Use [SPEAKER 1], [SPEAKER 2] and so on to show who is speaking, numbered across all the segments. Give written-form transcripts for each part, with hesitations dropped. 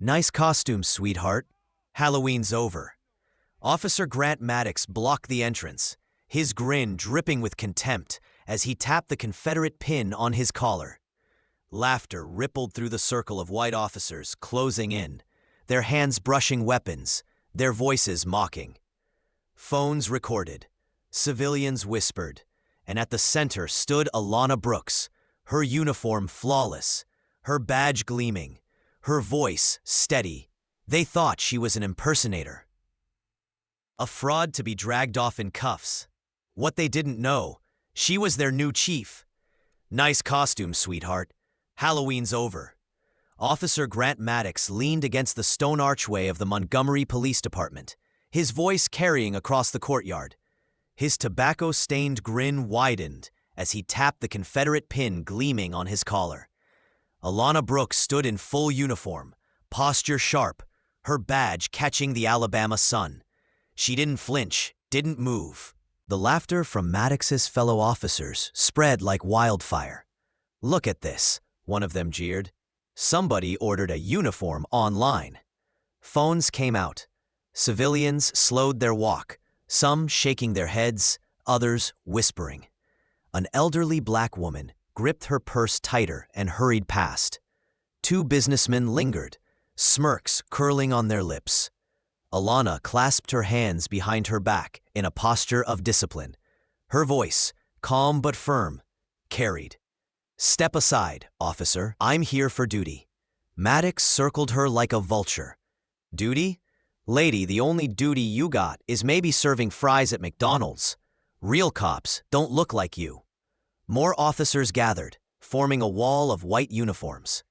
[SPEAKER 1] Nice costume, sweetheart. Halloween's over. Officer Grant Maddox blocked the entrance, his grin dripping with contempt as he tapped the Confederate pin on his collar. Laughter rippled through the circle of white officers closing in, their hands brushing weapons, their voices mocking. Phones recorded, civilians whispered, and at the center stood Alana Brooks, her uniform flawless, her badge gleaming, her voice steady. They thought she was an impersonator. A fraud to be dragged off in cuffs. What they didn't know, she was their new chief. Nice costume, sweetheart. Halloween's over. Officer Grant Maddox leaned against the stone archway of the Montgomery Police Department, his voice carrying across the courtyard. His tobacco-stained grin widened as he tapped the Confederate pin gleaming on his collar. Alana Brooks stood in full uniform, posture sharp, her badge catching the Alabama sun. She didn't flinch, didn't move. The laughter from Maddox's fellow officers spread like wildfire. "Look at this," one of them jeered. "Somebody ordered a uniform online." Phones came out. Civilians slowed their walk, some shaking their heads, others whispering. An elderly black woman gripped her purse tighter and hurried past. Two businessmen lingered, smirks curling on their lips. Alana clasped her hands behind her back in a posture of discipline. Her voice, calm but firm, carried. "Step aside, officer. I'm here for duty." Maddox circled her like a vulture. "Duty? Lady, the only duty you got is maybe serving fries at McDonald's. Real cops don't look like you." More officers gathered, forming a wall of white uniforms.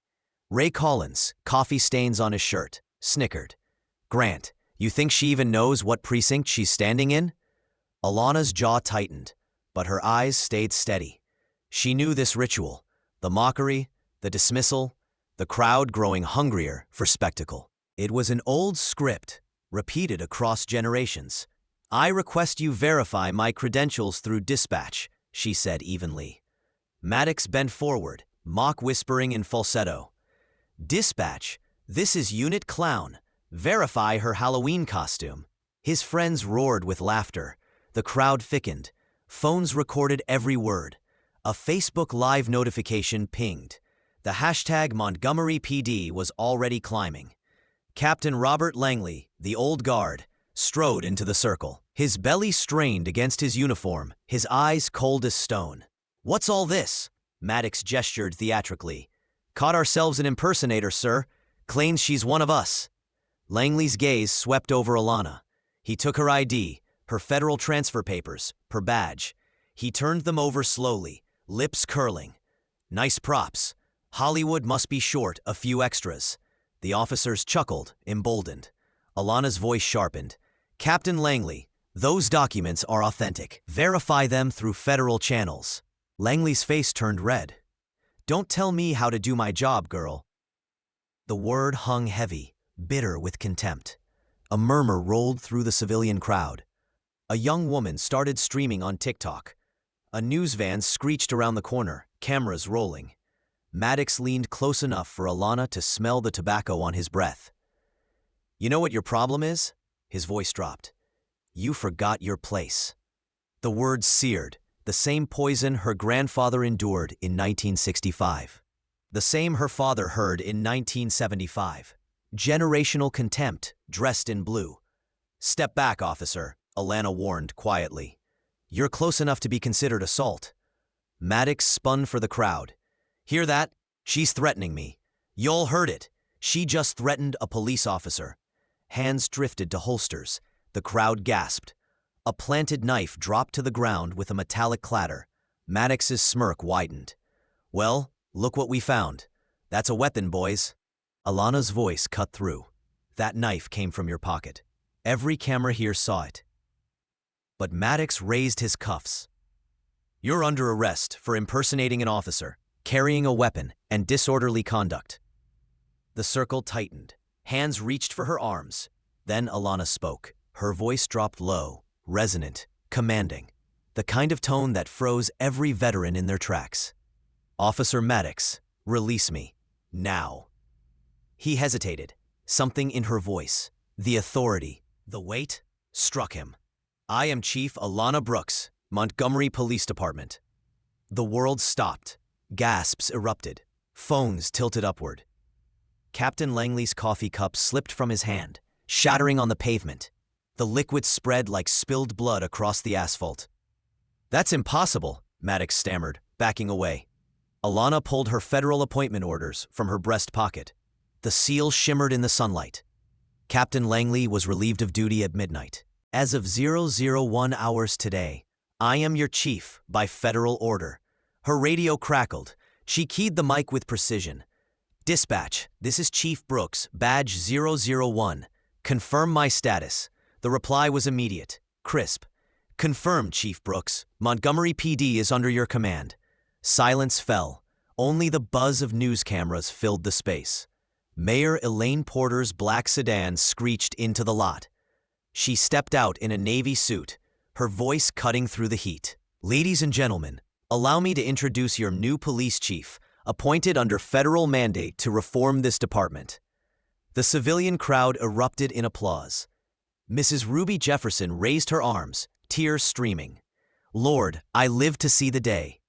[SPEAKER 1] Ray Collins, coffee stains on his shirt, snickered. "Grant, you think she even knows what precinct she's standing in?" Alana's jaw tightened, but her eyes stayed steady. She knew this ritual, the mockery, the dismissal, the crowd growing hungrier for spectacle. It was an old script, repeated across generations. "I request you verify my credentials through dispatch," she said evenly. Maddox bent forward, mock whispering in falsetto. "Dispatch? This is Unit Clown. Verify her Halloween costume." His friends roared with laughter. The crowd thickened. Phones recorded every word. A Facebook Live notification pinged. The hashtag Montgomery PD was already climbing. Captain Robert Langley, the old guard, strode into the circle. His belly strained against his uniform, his eyes cold as stone. "What's all this?" Maddox gestured theatrically. "Caught ourselves an impersonator, sir. Claims she's one of us." Langley's gaze swept over Alana. He took her ID, her federal transfer papers, her badge. He turned them over slowly, lips curling. "Nice props. Hollywood must be short a few extras." The officers chuckled, emboldened. Alana's voice sharpened. "Captain Langley, those documents are authentic. Verify them through federal channels." Langley's face turned red. "Don't tell me how to do my job, girl." The word hung heavy, bitter with contempt. A murmur rolled through the civilian crowd. A young woman started streaming on TikTok. A news van screeched around the corner, cameras rolling. Maddox leaned close enough for Alana to smell the tobacco on his breath. "You know what your problem is?" His voice dropped. "You forgot your place." The words seared, the same poison her grandfather endured in 1965. The same her father heard in 1975. Generational contempt, dressed in blue. "Step back, officer," Alana warned quietly. "You're close enough to be considered assault." Maddox spun for the crowd. "Hear that? She's threatening me. Y'all heard it. She just threatened a police officer." Hands drifted to holsters. The crowd gasped. A planted knife dropped to the ground with a metallic clatter. Maddox's smirk widened. "Well, look what we found. That's a weapon, boys." Alana's voice cut through. "That knife came from your pocket. Every camera here saw it." But Maddox raised his cuffs. "You're under arrest for impersonating an officer, carrying a weapon, and disorderly conduct." The circle tightened. Hands reached for her arms. Then Alana spoke. Her voice dropped low, resonant, commanding. The kind of tone that froze every veteran in their tracks. "Officer Maddox, release me. Now." He hesitated, Something in her voice, the authority, the weight, struck him. "I am Chief Alana Brooks, Montgomery Police Department." The world stopped. Gasps erupted. Phones tilted upward. Captain Langley's coffee cup slipped from his hand, shattering on the pavement. The liquid spread like spilled blood across the asphalt. "That's impossible," Maddox stammered, backing away. Alana pulled her federal appointment orders from her breast pocket. The seal shimmered in the sunlight. Captain Langley was relieved of duty at midnight. "As of 001 hours today, I am your chief by federal order." Her radio crackled. She keyed the mic with precision. "Dispatch, this is Chief Brooks, badge 001. Confirm my status." The reply was immediate, crisp. "Confirmed, Chief Brooks. Montgomery PD is under your command." Silence fell. Only the buzz of news cameras filled the space. Mayor Elaine Porter's black sedan screeched into the lot. She stepped out in a navy suit, her voice cutting through the heat. "Ladies and gentlemen, allow me to introduce your new police chief, appointed under federal mandate to reform this department." The civilian crowd erupted in applause. Mrs. Ruby Jefferson raised her arms, tears streaming. "Lord, I live to see the day."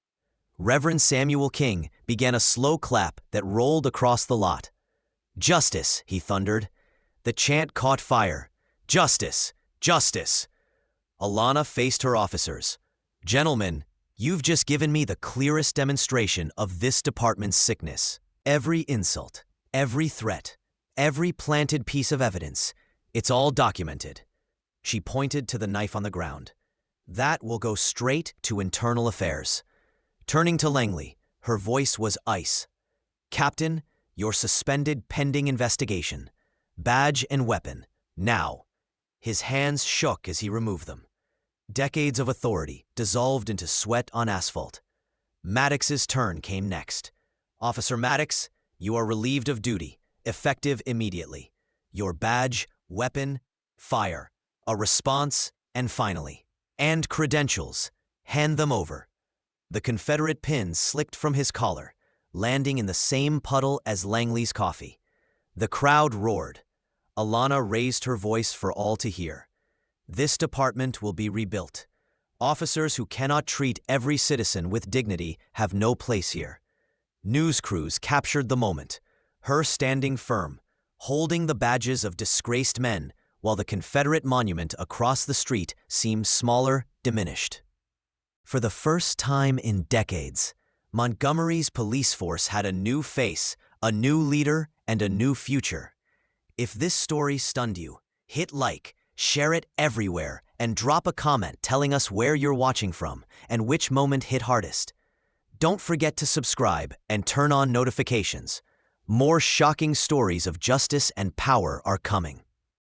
[SPEAKER 1] Reverend Samuel King began a slow clap that rolled across the lot. "Justice," he thundered. The chant caught fire. "Justice! Justice!" Alana faced her officers. "Gentlemen, you've just given me the clearest demonstration of this department's sickness. Every insult, every threat, every planted piece of evidence, it's all documented." She pointed to the knife on the ground. "That will go straight to internal affairs." Turning to Langley, her voice was ice. "Captain, you're suspended pending investigation. Badge and weapon, now." His hands shook as he removed them. Decades of authority dissolved into sweat on asphalt. Maddox's turn came next. "Officer Maddox, you are relieved of duty, effective immediately. Your badge, weapon, fire, a response, and finally, and credentials. Hand them over." The Confederate pin slicked from his collar, landing in the same puddle as Langley's coffee. The crowd roared. Alana raised her voice for all to hear. "This department will be rebuilt. Officers who cannot treat every citizen with dignity have no place here." News crews captured the moment, her standing firm, holding the badges of disgraced men, while the Confederate monument across the street seemed smaller, diminished. For the first time in decades, Montgomery's police force had a new face, a new leader, and a new future. If this story stunned you, hit like, share it everywhere, and drop a comment telling us where you're watching from and which moment hit hardest. Don't forget to subscribe and turn on notifications. More shocking stories of justice and power are coming.